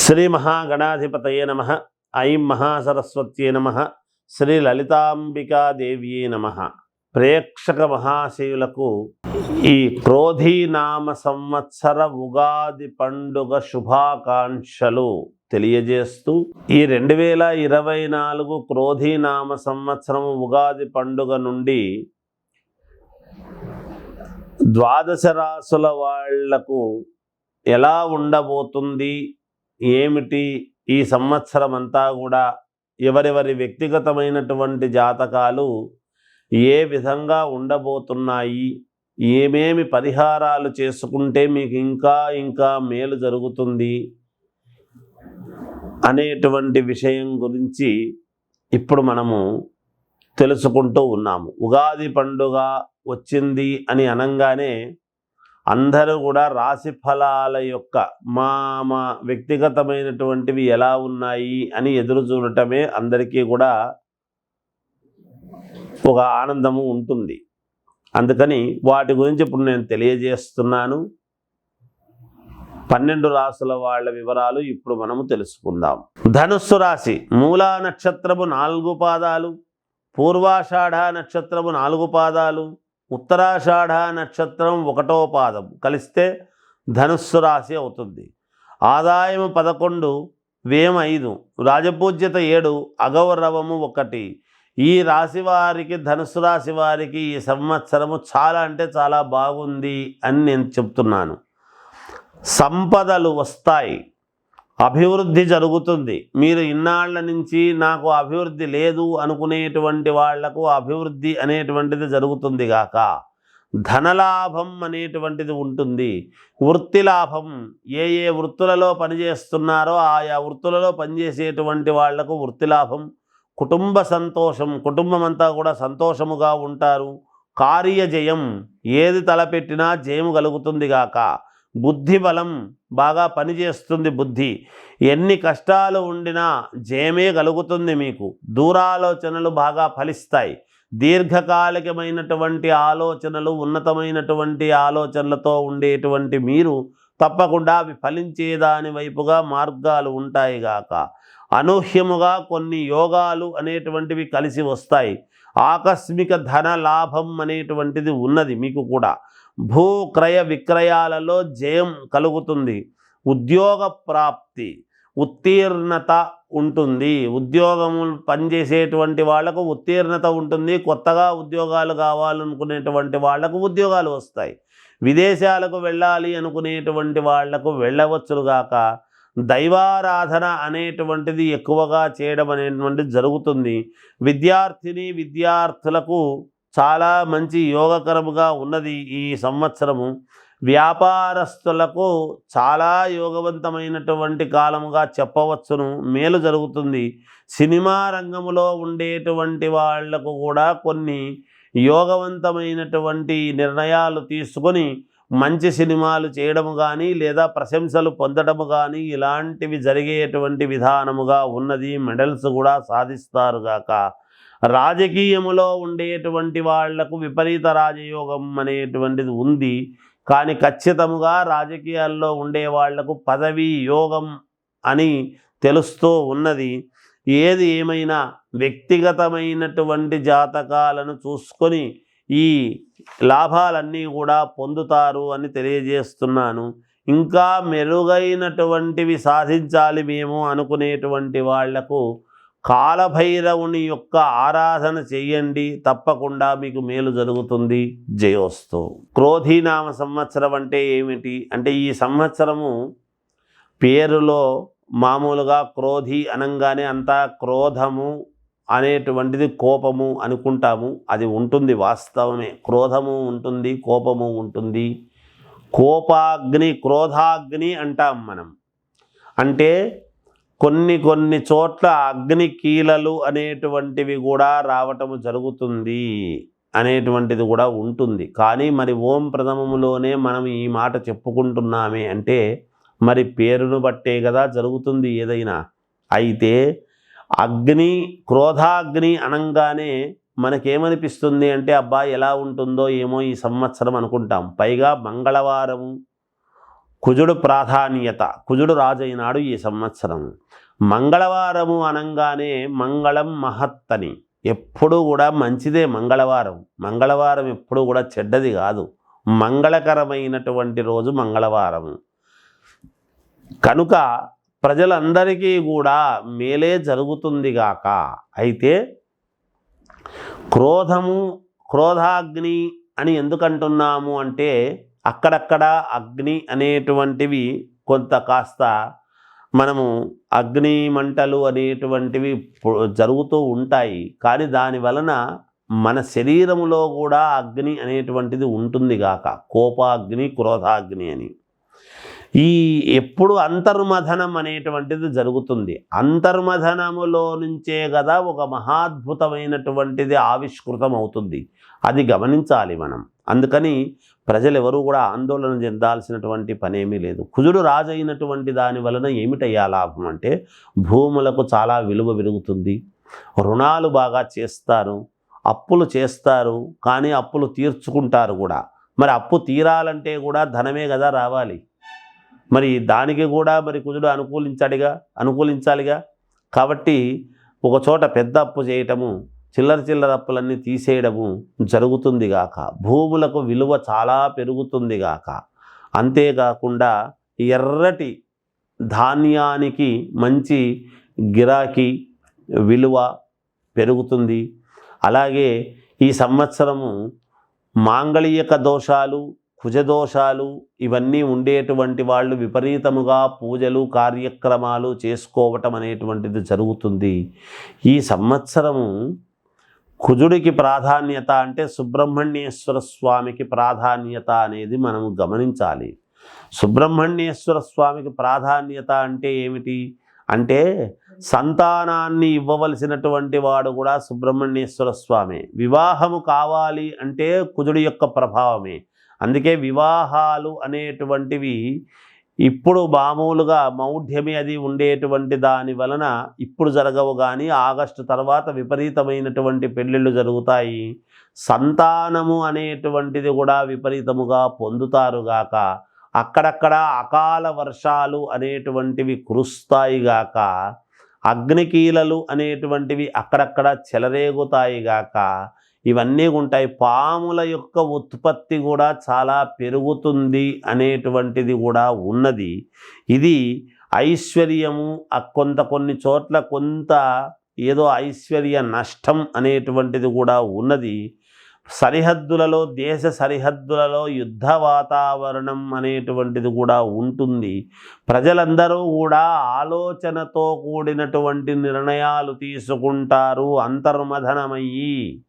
శ్రీ మహాగణాధిపతయే నమః. ఐం మహాసరస్వత్యే నమః. శ్రీ లలితాంబికాదేవ్యే నమః. ప్రేక్షక మహాశయులకు ఈ క్రోధీనామ సంవత్సర ఉగాది పండుగ శుభాకాంక్షలు తెలియజేస్తూ ఈ 2024 క్రోధీనామ సంవత్సరం ఉగాది పండుగ నుండి ద్వాదశ రాసుల వాళ్లకు ఎలా ఉండబోతుంది, ఏమిటి ఈ సంవత్సరం అంతా కూడా ఎవరెవరి వ్యక్తిగతమైనటువంటి జాతకాలు ఏ విధంగా ఉండబోతున్నాయి, ఏమేమి పరిహారాలు చేసుకుంటే మీకు ఇంకా ఇంకా మేలు జరుగుతుంది అనేటువంటి విషయం గురించి ఇప్పుడు మనము తెలుసుకుంటూ ఉన్నాము. ఉగాది పండుగ వచ్చింది అని అనగానే అందరూ కూడా రాశి ఫలాల యొక్క మా వ్యక్తిగతమైనటువంటివి ఎలా ఉన్నాయి అని ఎదురు చూడటమే అందరికీ కూడా ఒక ఆనందము ఉంటుంది. అందుకని వాటి గురించి ఇప్పుడు నేను తెలియజేస్తున్నాను. 12 రాసుల వాళ్ళ వివరాలు ఇప్పుడు మనము తెలుసుకుందాం. ధనుస్సు రాశి మూలా నక్షత్రము 4 పాదాలు, పూర్వాషాఢ నక్షత్రము 4 పాదాలు, ఉత్తరాషాఢ నక్షత్రం 1వ పాదం కలిస్తే ధనుస్సు రాశి అవుతుంది. ఆదాయం 11, వ్యయం 5, రాజపూజ్యత 7, అగౌరవము 1. ఈ రాశి వారికి, ధనుస్సు రాశి వారికి ఈ సంవత్సరము చాలా అంటే చాలా బాగుంది అని నేను చెప్తున్నాను. సంపదలు వస్తాయి, అభివృద్ధి జరుగుతుంది. మీరు ఇన్నాళ్ల నుంచి నాకు అభివృద్ధి లేదు అనుకునేటువంటి వాళ్లకు అభివృద్ధి అనేటువంటిది జరుగుతుంది గాక. ధనలాభం అనేటువంటిది ఉంటుంది. వృత్తి లాభం, ఏ ఏ వృత్తులలో పనిచేస్తున్నారో ఆయా వృత్తులలో పనిచేసేటువంటి వాళ్లకు వృత్తి లాభం. కుటుంబ సంతోషం, కుటుంబం అంతా కూడా సంతోషముగా ఉంటారు. కార్యజయం, ఏది తలపెట్టినా జయము కలుగుతుంది గాక. బుద్ధి బలం, బాగా పనిచేస్తుంది బుద్ధి. ఎన్ని కష్టాలు ఉండినా జయమే కలుగుతుంది మీకు. దూరాలోచనలు బాగా ఫలిస్తాయి. దీర్ఘకాలికమైనటువంటి ఆలోచనలు, ఉన్నతమైనటువంటి ఆలోచనలతో ఉండేటువంటి మీరు తప్పకుండా అవి ఫలించేదాని వైపుగా మార్గాలు ఉంటాయి గాక. అనూహ్యముగా కొన్ని యోగాలు అనేటువంటివి కలిసి వస్తాయి. ఆకస్మిక ధన లాభం అనేటువంటిది ఉన్నది మీకు కూడా. భూ క్రయ విక్రయాలలో జయం కలుగుతుంది. ఉద్యోగ ప్రాప్తి, ఉత్తీర్ణత ఉంటుంది. ఉద్యోగము పనిచేసేటువంటి వాళ్లకు ఉత్తీర్ణత ఉంటుంది. కొత్తగా ఉద్యోగాలు కావాలనుకునేటువంటి వాళ్లకు ఉద్యోగాలు వస్తాయి. విదేశాలకు వెళ్ళాలి అనుకునేటువంటి వాళ్లకు వెళ్ళవచ్చుగాక. దైవారాధన అనేటువంటిది ఎక్కువగా చేయడం అనేటువంటిది జరుగుతుంది. విద్యార్థులకు చాలా మంచి యోగకరముగా ఉన్నది ఈ సంవత్సరము. వ్యాపారస్తులకు చాలా యోగవంతమైనటువంటి కాలముగా చెప్పవచ్చును, మేలు జరుగుతుంది. సినిమా రంగములో ఉండేటువంటి వాళ్లకు కూడా కొన్ని యోగవంతమైనటువంటి నిర్ణయాలు తీసుకొని మంచి సినిమాలు చేయడము కానీ లేదా ప్రశంసలు పొందడము కానీ ఇలాంటివి జరిగేటువంటి విధానముగా ఉన్నది. మెడల్స్ కూడా సాధిస్తారు గాక. రాజకీయములో ఉండేటువంటి వాళ్లకు విపరీత రాజయోగం అనేటువంటిది ఉంది. కానీ ఖచ్చితంగా రాజకీయాల్లో ఉండే వాళ్లకు పదవీ యోగం అని తెలుస్తూ ఉన్నది. ఏది ఏమైనా వ్యక్తిగతమైనటువంటి జాతకాలను చూసుకొని ఈ లాభాలన్నీ కూడా పొందుతారు అని తెలియజేస్తున్నాను. ఇంకా మెరుగైనటువంటివి సాధించాలి మేము అనుకునేటువంటి వాళ్లకు కాలభైరవుని యొక్క ఆరాధన చెయ్యండి, తప్పకుండా మీకు మేలు జరుగుతుంది. జయోస్తు. క్రోధీనామ సంవత్సరం అంటే ఏమిటి అంటే, ఈ సంవత్సరము పేరులో మామూలుగా క్రోధి అనంగానే అంతా క్రోధము అనేటువంటిది కోపము అనుకుంటాము. అది ఉంటుంది, వాస్తవమే. క్రోధము ఉంటుంది, కోపము ఉంటుంది. కోపాగ్ని, క్రోధాగ్ని అంటాం మనం. అంటే కొన్ని చోట్ల అగ్ని కీలలు అనేటువంటివి కూడా రావటము జరుగుతుంది అనేటువంటిది కూడా ఉంటుంది. కానీ మరి ఓం ప్రథమములోనే మనం ఈ మాట చెప్పుకుంటున్నామే అంటే మరి పేరును బట్టే కదా జరుగుతుంది ఏదైనా. అయితే అగ్ని, క్రోధాగ్ని అనంగానే మనకేమనిపిస్తుంది అంటే అబ్బా ఎలా ఉంటుందో ఏమో ఈ సంవత్సరం అనుకుంటాం. పైగా మంగళవారము, కుజుడు ప్రాధాన్యత, కుజుడు రాజైనాడు ఈ సంవత్సరం. మంగళవారము అనంగానే మంగళం మహత్తని, ఎప్పుడూ కూడా మంచిదే మంగళవారం. మంగళవారం ఎప్పుడూ కూడా చెడ్డది కాదు, మంగళకరమైనటువంటి రోజు మంగళవారం. కనుక ప్రజలందరికీ కూడా మేలే జరుగుతుంది గాక. అయితే క్రోధాగ్ని అని ఎందుకంటున్నాము అంటే, అక్కడక్కడ అగ్ని అనేటువంటివి కొంత కాస్త మనము అగ్ని మంటలు అనేటువంటివి జరుగుతూ ఉంటాయి. కానీ దాని వలన మన శరీరంలో కూడా అగ్ని అనేటువంటిది ఉంటుంది గాక, కోపాగ్ని క్రోధాగ్ని అని. ఈ ఎప్పుడు అంతర్మథనం అనేటువంటిది జరుగుతుంది. అంతర్మథనములో నుంచే కదా ఒక మహాద్భుతమైనటువంటిది ఆవిష్కృతం అవుతుంది. అది గమనించాలి మనం. అందుకని ప్రజలు ఎవరూ కూడా ఆందోళన చెందాల్సినటువంటి పనేమీ లేదు. కుజుడు రాజైనటువంటి దాని వలన ఏమిటయ్యా లాభం అంటే, భూములకు చాలా విలువ పెరుగుతుంది, రుణాలు బాగా చేస్తారు, అప్పులు చేస్తారు, కానీ అప్పులు తీర్చుకుంటారు కూడా. మరి అప్పు తీరాలంటే కూడా ధనమే కదా రావాలి. మరి దానికి కూడా మరి కుజుడు అనుకూలించాలిగా. కాబట్టి ఒక చోట పెద్ద అప్పు చేయటము, చిల్లర అప్పులన్నీ తీసేయడము జరుగుతుంది గాక. భూములకు విలువ చాలా పెరుగుతుంది గాక. అంతేకాకుండా ఎర్రటి ధాన్యానికి మంచి గిరాకీ విలువ పెరుగుతుంది. అలాగే ఈ సంవత్సరము మాంగళిక దోషాలు, కుజదోషాలు ఇవన్నీ ఉండేటువంటి వాళ్ళు విపరీతముగా పూజలు కార్యక్రమాలు చేసుకోవటం అనేటువంటిది జరుగుతుంది. ఈ సంవత్సరము కుజుడికి ప్రాధాన్యత అంటే సుబ్రహ్మణ్యేశ్వర స్వామికి ప్రాధాన్యత అనేది మనము గమనించాలి. సుబ్రహ్మణ్యేశ్వర స్వామికి ప్రాధాన్యత అంటే ఏమిటి అంటే, సంతానాన్ని ఇవ్వవలసినటువంటి వాడు కూడా సుబ్రహ్మణ్యేశ్వర స్వామి. వివాహము కావాలి అంటే కుజుడి యొక్క ప్రభావమే. అందుకే వివాహాలు అనేటువంటివి ఇప్పుడు మామూలుగా మౌఢ్యమి అది ఉండేటువంటి దాని వలన ఇప్పుడు జరగవు, కానీ ఆగస్టు తర్వాత విపరీతమైనటువంటి పెళ్ళిళ్ళు జరుగుతాయి. సంతానము అనేటువంటిది కూడా విపరీతముగా పొందుతారుగాక. అక్కడక్కడ అకాల వర్షాలు అనేటువంటివి కురుస్తాయిగాక. అగ్నికీలలు అనేటువంటివి అక్కడక్కడ చెలరేగుతాయిగాక. ఇవన్నీ ఉంటాయి. పాముల యొక్క ఉత్పత్తి కూడా చాలా పెరుగుతుంది అనేటువంటిది కూడా ఉన్నది. ఇది ఐశ్వర్యము కొన్ని చోట్ల కొంత ఏదో ఐశ్వర్య నష్టం అనేటువంటిది కూడా ఉన్నది. సరిహద్దులలో, దేశ సరిహద్దులలో యుద్ధ వాతావరణం అనేటువంటిది కూడా ఉంటుంది. ప్రజలందరూ కూడా ఆలోచనతో కూడినటువంటి నిర్ణయాలు తీసుకుంటారు అంతర్మథనమయ్యి.